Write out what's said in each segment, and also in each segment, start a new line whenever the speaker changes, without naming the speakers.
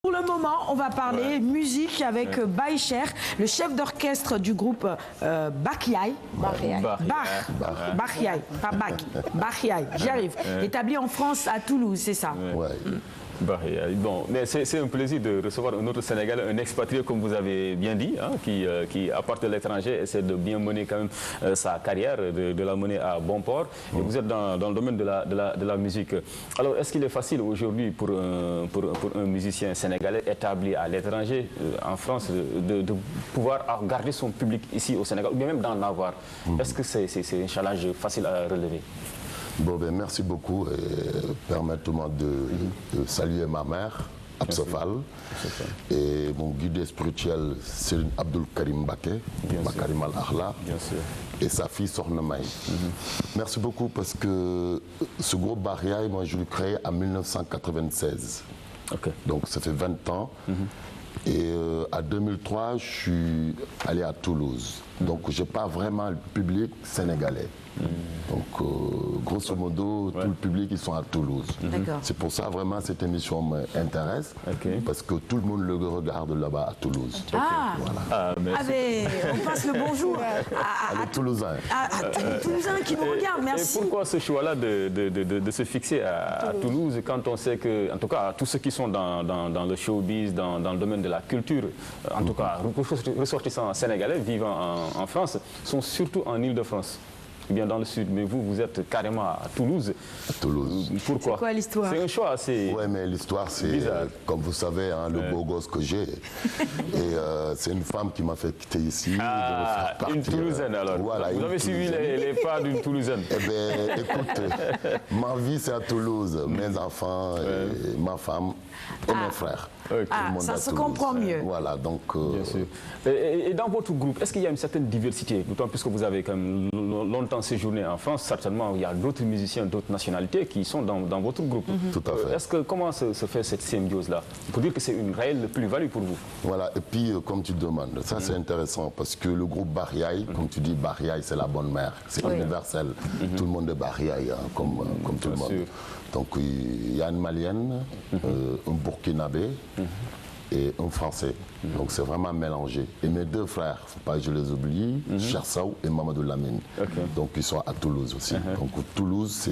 Pour le moment, on va parler musique avec Baïcher, le chef d'orchestre du groupe Bachiaï. Bachiaï, pas Bach, Bachiaï, j'y arrive. Établi en France, à Toulouse, c'est ça.
Bon, mais c'est un plaisir de recevoir un autre Sénégalais, un expatrié comme vous avez bien dit, hein, qui à part de l'étranger essaie de bien mener quand même sa carrière, de la mener à bon port. Et vous êtes dans le domaine de la musique. Alors, est-ce qu'il est facile aujourd'hui pour un musicien sénégalais établi à l'étranger, en France, de pouvoir garder son public ici au Sénégal, ou bien même d'en avoir? Est-ce que c'est un challenge facile à relever?
Bon, ben, merci beaucoup. Permettez-moi de saluer ma mère, Absofal, et mon guide spirituel, Serigne Abdul Karim Baké, Bakarim Al-Akhla, et sa fille Sorna May. Merci beaucoup parce que ce groupe Bachiaï, moi je l'ai créé en 1996. Donc ça fait 20 ans. Et en 2003, je suis allé à Toulouse. Donc je n'ai pas vraiment le public sénégalais. Donc grosso modo, tout le public, ils sont à Toulouse. C'est pour ça vraiment cette émission m'intéresse, parce que tout le monde le regarde là-bas à Toulouse.
Voilà. On passe le bonjour
à Toulousains.
Les Toulousains qui nous regardent, merci.
Et pourquoi ce choix-là de se fixer à Toulouse, quand on sait que, en tout cas, tous ceux qui sont dans le showbiz, dans le domaine de la culture, en tout cas, ressortissants sénégalais vivant en France, sont surtout en Île-de-France, bien dans le sud, mais vous êtes carrément à Toulouse.
À Toulouse.
Pourquoi?
C'est quoi l'histoire?
C'est un choix assez...
Oui, mais l'histoire, c'est, comme vous savez, hein, le beau gosse que j'ai. Et c'est une femme qui m'a fait quitter ici.
Une Toulousaine alors.
Voilà,
vous avez suivi les pas d'une Toulousaine.
Eh bien, écoute, ma vie, c'est à Toulouse. Mes enfants, ma femme et mes frères.
Ça se comprend mieux.
Voilà, donc...
Bien sûr. Et dans votre groupe, est-ce qu'il y a une certaine diversité? D'autant plus que vous avez quand même longtemps séjourné en France, certainement il y a d'autres musiciens, d'autres nationalités qui sont dans votre groupe.
Tout à fait.
Comment se fait cette symbiose-là? Pour dire que c'est une réelle plus-value pour vous.
Voilà, et puis comme tu demandes, ça c'est intéressant parce que le groupe Bachiaï, comme tu dis, Bachiaï c'est la bonne mère, c'est universel. Tout le monde est Bachiaï, hein, comme tout le monde. Donc il y a une Malienne, un Burkinabé et un Français. Donc c'est vraiment mélangé. Et mes deux frères, il ne faut pas que je les oublie, Chersaou et Mamadou Lamine. Donc ils sont à Toulouse aussi. Donc Toulouse,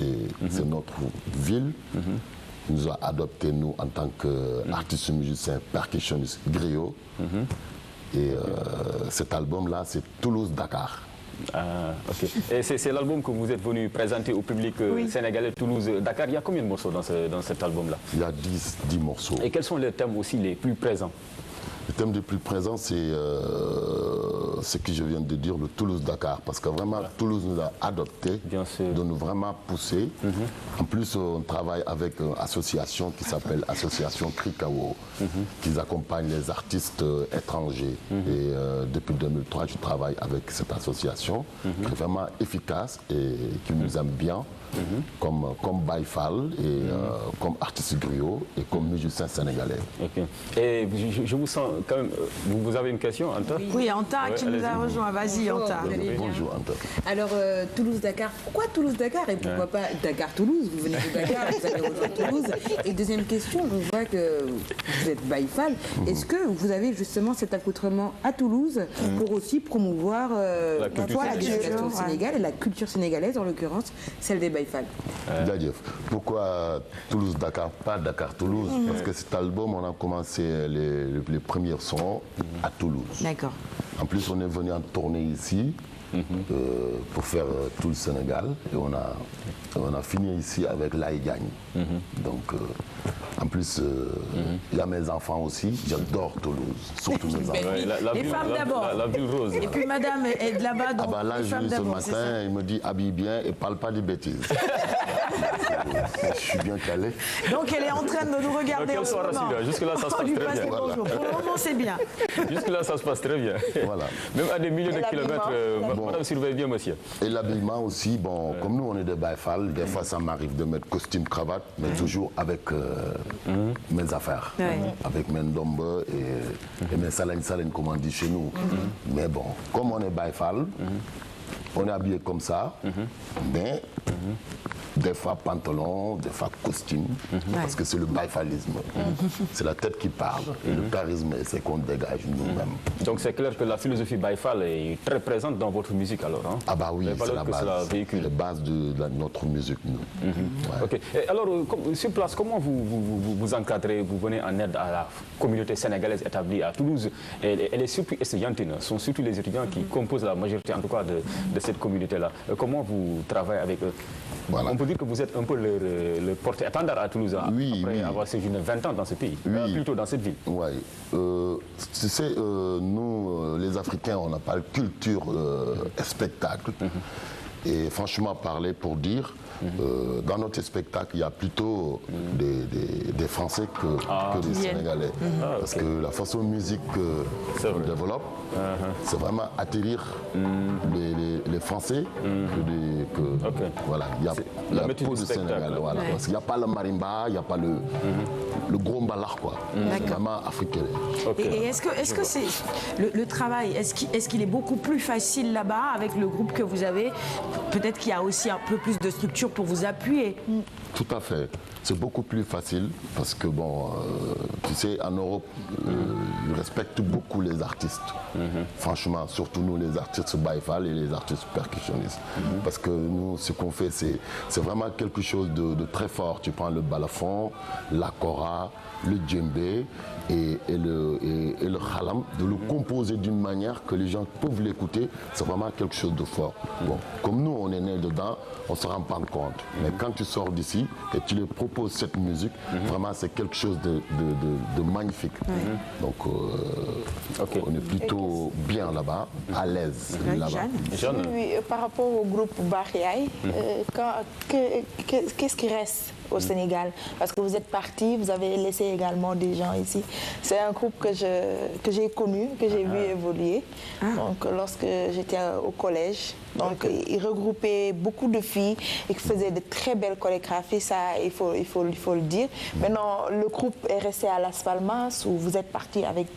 c'est notre ville. Ils nous ont adoptés, nous, en tant qu'artistes musiciens, percussionnistes, griots. Et cet album-là, c'est Toulouse-Dakar.
Et c'est l'album que vous êtes venu présenter au public sénégalais, Toulouse, Dakar. Il y a combien de morceaux dans cet album-là?
Il y a 10 morceaux.
Et quels sont les thèmes aussi les plus présents?
Le thème le plus présent, c'est ce que je viens de dire, le Toulouse-Dakar. Parce que vraiment, Toulouse nous a adoptés, de nous vraiment pousser. En plus, on travaille avec une association qui s'appelle Association Krikao, qui accompagne les artistes étrangers. Et depuis 2003, je travaille avec cette association, qui est vraiment efficace et qui nous aime bien. Comme Baïfal et comme artiste griot et comme musicien sénégalais.
Et je vous sens quand même... Vous avez une question, Anta?
Oui, Anta qui nous a rejoint. Vas-y, Anta.
Bonjour, Anta.
Alors, Toulouse-Dakar, pourquoi Toulouse-Dakar et pourquoi pas Dakar-Toulouse? Vous venez de Dakar, vous allez rejoindre Toulouse. Et deuxième question, on voit que vous êtes Baïfal. Est-ce que vous avez justement cet accoutrement à Toulouse pour aussi promouvoir la culture sénégalaise et la culture sénégalaise, en l'occurrence, celle des Baïfal?
Pourquoi Toulouse-Dakar, pas Dakar-Toulouse? Parce que cet album, on a commencé les premiers sons à Toulouse.
D'accord.
En plus, on est venu en tournée ici pour faire tout le Sénégal. Et on a fini ici avec Laye Diagne. Donc, en plus, il y a mes enfants aussi. J'adore Toulouse, surtout mes enfants.
Les femmes d'abord.
La ville rose.
Et puis madame est de là-bas.
Ah bah là, ce matin, il me dit habille bien et parle pas de bêtises. Je suis bien calé.
Donc elle est en train de nous regarder.
Donc, jusque-là, ça se passe très bien.
Pour le moment, c'est bien.
Jusque-là, ça se passe très bien.
Voilà.
Même à des milliers de kilomètres, madame surveille bien, monsieur.
Et l'habillement aussi, bon, comme nous, on est des Baïfal, des fois, ça m'arrive de mettre costume, cravate, mais toujours avec mes affaires, avec mes ndombe et mes salagne, comme on dit chez nous. Mais bon, comme on est Baïfal, on est habillé comme ça, mais des fois pantalon, des fois costume, parce que c'est le baïfalisme. C'est la tête qui parle, et le charisme, c'est qu'on dégage nous-mêmes.
Donc c'est clair que la philosophie baïfal est très présente dans votre musique alors, hein?
Ah bah oui, c'est la
que cela véhicule.
la base de notre musique, nous. Ouais.
Ok. Et alors, sur place, comment vous encadrez, vous venez en aide à la communauté sénégalaise établie à Toulouse? Elle est surtout estudiantine, ce sont surtout les étudiants qui composent la majorité, en tout cas, de cette communauté-là. Comment vous travaillez avec eux?
Voilà.
On peut dire que vous êtes un peu le porte-étendard à Toulouse, après avoir séjourné 20 ans dans ce pays, plutôt dans cette ville.
Oui. Tu sais, nous, les Africains, on n'a pas de culture spectacle. Et franchement parler pour dire, dans notre spectacle, il y a plutôt des Français que des Sénégalais. Parce que la façon musique qu'on développe, c'est vraiment atterrir les Français voilà, il y a la peau du Sénégal. Voilà, parce qu'il n'y a pas le marimba, il n'y a pas le gros mbalak, quoi. C'est vraiment africain.
Et est-ce que c'est le travail, est-ce qu'il est beaucoup plus facile là-bas avec le groupe que vous avez? Peut-être qu'il y a aussi un peu plus de structure pour vous appuyer.
Tout à fait. C'est beaucoup plus facile parce que, bon, tu sais, en Europe, ils respectent beaucoup les artistes. Franchement, surtout nous, les artistes baïfal et les artistes percussionnistes. Parce que nous, ce qu'on fait, c'est vraiment quelque chose de très fort. Tu prends le balafon, la kora, le djembé et le khalam, de le composer d'une manière que les gens peuvent l'écouter, c'est vraiment quelque chose de fort. Bon, comme nous, on est né dedans, on ne se rend pas compte. Mais quand tu sors d'ici et tu les proposes cette musique, vraiment c'est quelque chose de magnifique. Donc on est plutôt bien là-bas, à l'aise là-bas.
Oui, par rapport au groupe Bakiaï, qu'est-ce qui reste au Sénégal? Parce que vous êtes parti, vous avez laissé également des gens ici. C'est un groupe que j'ai connu, que j'ai vu évoluer. Donc, lorsque j'étais au collège, donc il regroupait beaucoup de filles et qui faisaient de très belles chorégraphies, ça il faut le dire. Maintenant, le groupe est resté à Las Palmas ou vous êtes parti avec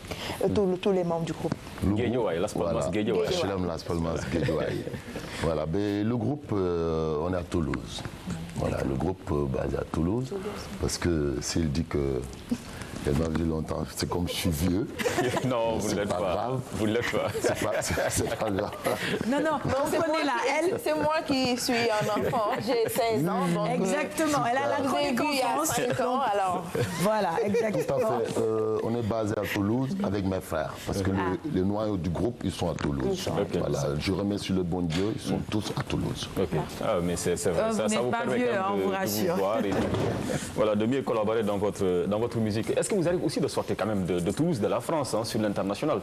tous les membres du groupe?
Guédiawaye, Las Palmas, Guédiawaye.
HLM Las Palmas, Guédiawaye. Voilà, mais le groupe, on est à Toulouse. Voilà, le groupe basé à Toulouse, parce que s'il dit que elle m'a vu longtemps, c'est comme je suis vieux.
Non, vous ne l'êtes pas. Vous ne l'êtes pas.
C'est pas grave.
Non, on connaît là.
C'est moi qui suis un enfant, j'ai 16 ans. Donc
exactement, elle a la chronique
il y a 5 ans, alors.
Voilà, exactement.
Tout à fait. On est basé à Toulouse avec mes frères, parce que les noyaux du groupe, ils sont à Toulouse. Voilà, je remercie le bon Dieu, ils sont tous à Toulouse.
Ah, mais c'est vrai, ça vous permet
vieux,
quand même de vous voir et voilà, de mieux collaborer dans votre musique. Est-ce que vous arrivez aussi de sortir quand même de Toulouse, de la France, sur l'international,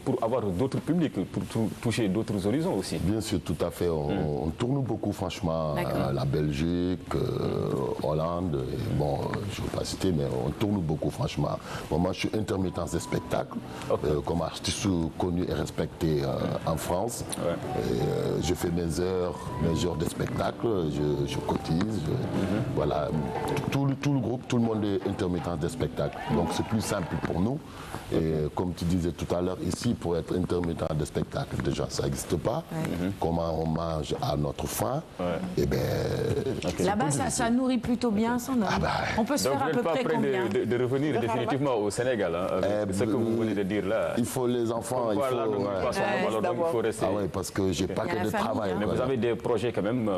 pour avoir d'autres publics, pour toucher d'autres horizons aussi? Bien
sûr, tout à fait. On tourne beaucoup, franchement, la Belgique, Hollande, bon, je ne veux pas citer, mais on tourne beaucoup, franchement. Bon, moi, je suis intermittent des spectacles, comme artiste connu et respecté en France. Je fais mes heures de spectacle, je cotise, voilà. Tout le groupe, tout le monde est intermittent des spectacles. Donc c'est plus simple pour nous. Et comme tu disais tout à l'heure, ici, pour être intermittent de spectacle, déjà, ça n'existe pas. Comment on mange à notre faim. Et ben,
là-bas, ça nourrit plutôt bien son homme. On peut se faire à peu près combien?
Vous n'êtes pas prêt de revenir définitivement au Sénégal, avec ce que vous venez de dire là.
Il faut les enfants, il
faut rester.
Ah oui, parce que j'ai pas que de travail.
Mais vous avez des projets quand même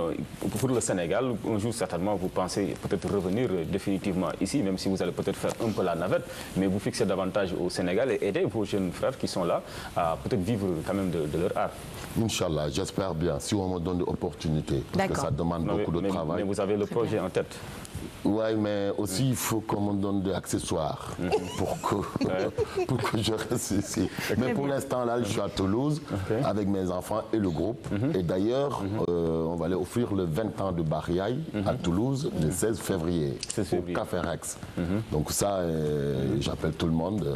pour le Sénégal. Un jour, certainement, vous pensez peut-être revenir définitivement ici, même si vous allez peut-être faire un peu la navette, mais vous fixez davantage au Sénégal et aider vos jeunes frères qui sont là à peut-être vivre quand même de leur art.
Inch'Allah, j'espère bien, si on me donne l'opportunité, parce que ça demande beaucoup de travail.
Mais vous avez le projet en tête?
Oui, mais aussi il faut qu'on me donne des accessoires pour que je reste ici. Mais pour l'instant, là, je suis à Toulouse avec mes enfants et le groupe. Et d'ailleurs, on va aller offrir le 20 ans de Bakiaï à Toulouse le 16 février au Café Rex. Donc ça, j'appelle tout le monde,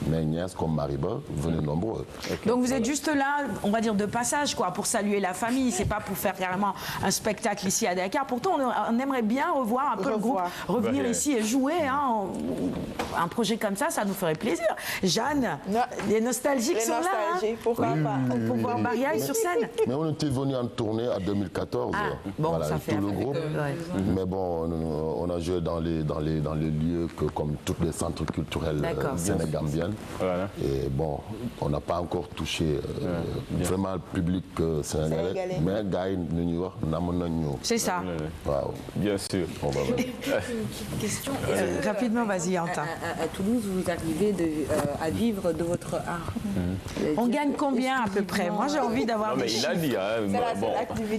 mes nièces comme Mariba, venez nombreux.
Donc vous êtes juste là, on va dire de passage, quoi, pour saluer la famille. C'est pas pour faire carrément un spectacle ici à Dakar. Pourtant, on aimerait bien revoir revoir un peu le groupe, revenir ici et jouer. Hein, un projet comme ça nous ferait plaisir. Jeanne, les nostalgiques sont là. Hein,
pourquoi pas.
Pour voir Bahia sur scène.
Mais on était venu en tournée en 2014.
Bon,
voilà,
ça fait
tout le groupe. Mais bon, on a joué dans les lieux comme tous les centres culturels sénégambiens. Voilà. Et bon, on n'a pas encore touché vraiment le public sénégalais. Mais gars,
c'est ça.
Wow.
Bien sûr.
Bon, bah, ouais.
Une question.
Rapidement, vas-y, Anta.
À Toulouse, vous arrivez à vivre de votre art.
On gagne combien à peu près? Moi, j'ai envie d'avoir des chiffres.
Il a dit, hein, bon,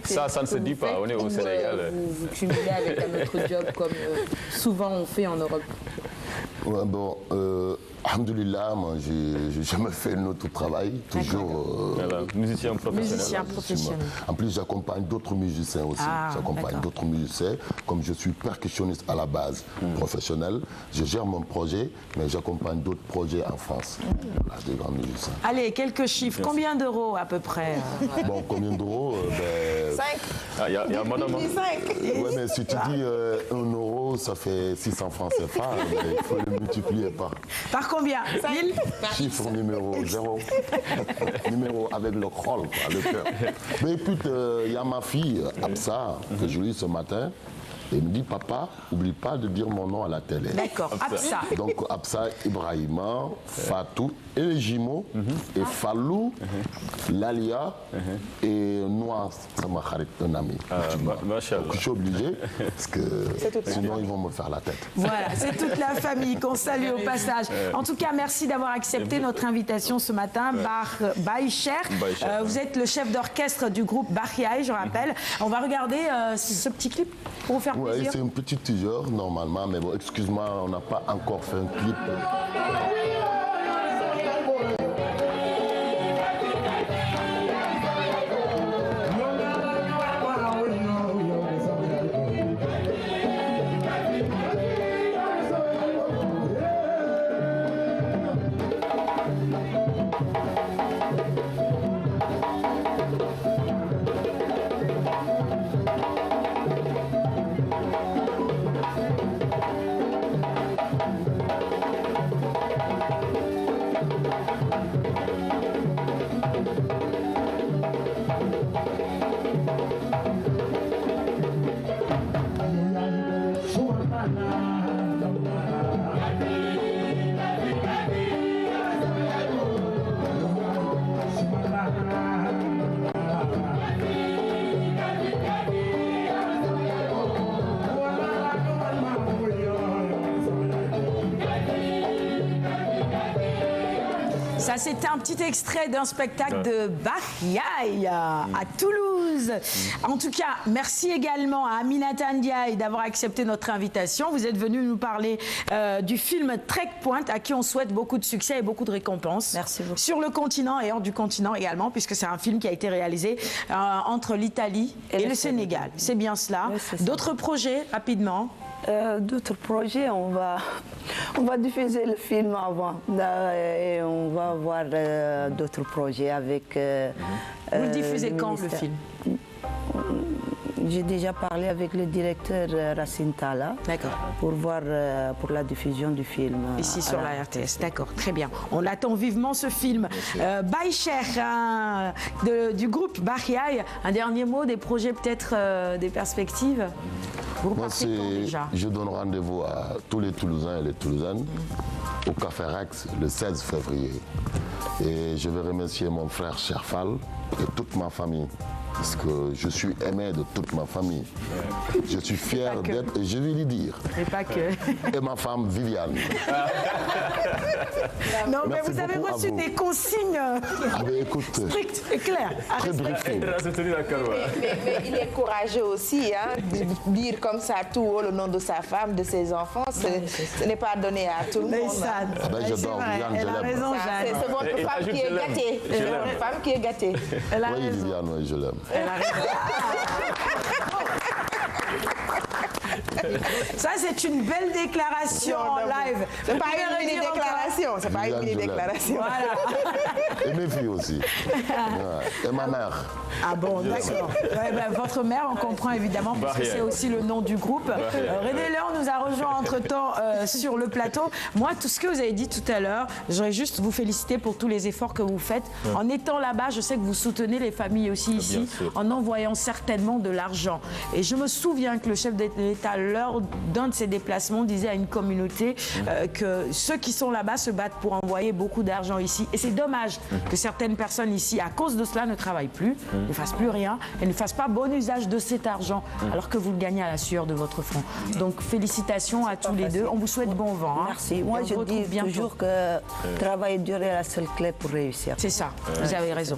ça ne se dit pas. On est au Sénégal.
Vous cumulez avec un autre job comme souvent on fait en Europe.
Ouais, bon, alhamdoulilah, moi j'ai jamais fait un autre travail, toujours
musicien professionnel.
Musicien professionnel.
En plus, j'accompagne d'autres musiciens aussi. J'accompagne d'autres musiciens. Comme je suis percussionniste à la base, professionnel, je gère mon projet, mais j'accompagne d'autres projets en France. Voilà, des grands musiciens.
Allez, quelques chiffres. Combien d'euros à peu près?
Bon, combien d'euros
5.
Il y a madame.
Oui, mais si tu dis 1 euro, ça fait 600 francs CFA, mais il faut le multiplier
par combien? 1000?
Chiffre numéro 0. Numéro avec le rôle, le cœur. Mais écoute, il y a ma fille, Absa, que je lis ce matin. Et il me dit, papa, n'oublie pas de dire mon nom à la télé.
D'accord, Absa.
Donc Absa Ibrahima, Fatou, et les jumeaux, et Fallou, Lalia, et Noir, ça m'a un ami. Donc je suis obligé, parce que sinon ils vont me faire la tête.
Voilà, c'est toute la famille qu'on salue au passage. En tout cas, merci d'avoir accepté notre invitation ce matin, Baïcher. Vous êtes le chef d'orchestre du groupe Bahia, je rappelle. On va regarder ce petit clip pour vous faire plaisir.
Oui, c'est un petit teaser normalement, mais bon, excuse-moi, on n'a pas encore fait un clip.
Ça, c'était un petit extrait d'un spectacle de Bahia à Toulouse. En tout cas, merci également à Aminata Ndiaye d'avoir accepté notre invitation. Vous êtes venu nous parler du film Trek Point, à qui on souhaite beaucoup de succès et beaucoup de récompenses.
Merci beaucoup.
Sur le continent et hors du continent également, puisque c'est un film qui a été réalisé entre l'Italie et le Sénégal. C'est bien cela.
Oui,
d'autres projets, rapidement?
D'autres projets, on va diffuser le film avant et on va avoir d'autres projets avec...
Vous le diffusez quand, le film?
J'ai déjà parlé avec le directeur Racine Talla pour voir pour la diffusion du film.
Ici sur la RTS, d'accord, très bien. On attend vivement ce film. Baïcher, du groupe Bahia, un dernier mot, des projets peut-être, des perspectives? Vous repartez quand déjà?
Je donne rendez-vous à tous les Toulousains et les Toulousaines au Café Rex le 16 février. Et je vais remercier mon frère Cherfal et toute ma famille. Parce que je suis aimé de toute ma famille. Je suis fier d'être, et je vais lui dire.
Et pas que.
Et ma femme Viviane.
Non, mais vous avez reçu des consignes strictes et claires.
Très briefing.
Mais il est courageux aussi, hein, de dire comme ça tout haut le nom de sa femme, de ses enfants. Ce n'est pas donné à tout le monde.
J'adore Viviane, je l'aime.
C'est votre femme qui est gâtée. C'est votre femme qui est gâtée.
Oui, Viviane, oui, je l'aime.
Elle a raison. Ça, c'est une belle déclaration en live.
C'est pas une mini déclaration. C'est pas une mini déclaration.
Voilà.
Et mes filles aussi. Ouais. Et ma mère.
Ah bon, d'accord. Ouais, ben, votre mère, on comprend évidemment, parce que c'est aussi le nom du groupe. René Léon nous a rejoint entre-temps sur le plateau. Moi, tout ce que vous avez dit tout à l'heure, j'aurais juste vous féliciter pour tous les efforts que vous faites. En étant là-bas, je sais que vous soutenez les familles aussi ici, en envoyant certainement de l'argent. Et je me souviens que le chef de l'État, lors d'un de ses déplacements, disait à une communauté que ceux qui sont là-bas se battent pour envoyer beaucoup d'argent ici. Et c'est dommage que certaines personnes ici, à cause de cela, ne travaillent plus, ne fassent plus rien et ne fassent pas bon usage de cet argent, alors que vous le gagnez à la sueur de votre front. Donc félicitations à tous les deux. On vous souhaite bon vent. Hein.
Merci. Moi, je dis toujours que travail dur est la seule clé pour réussir.
C'est ça, vous avez raison.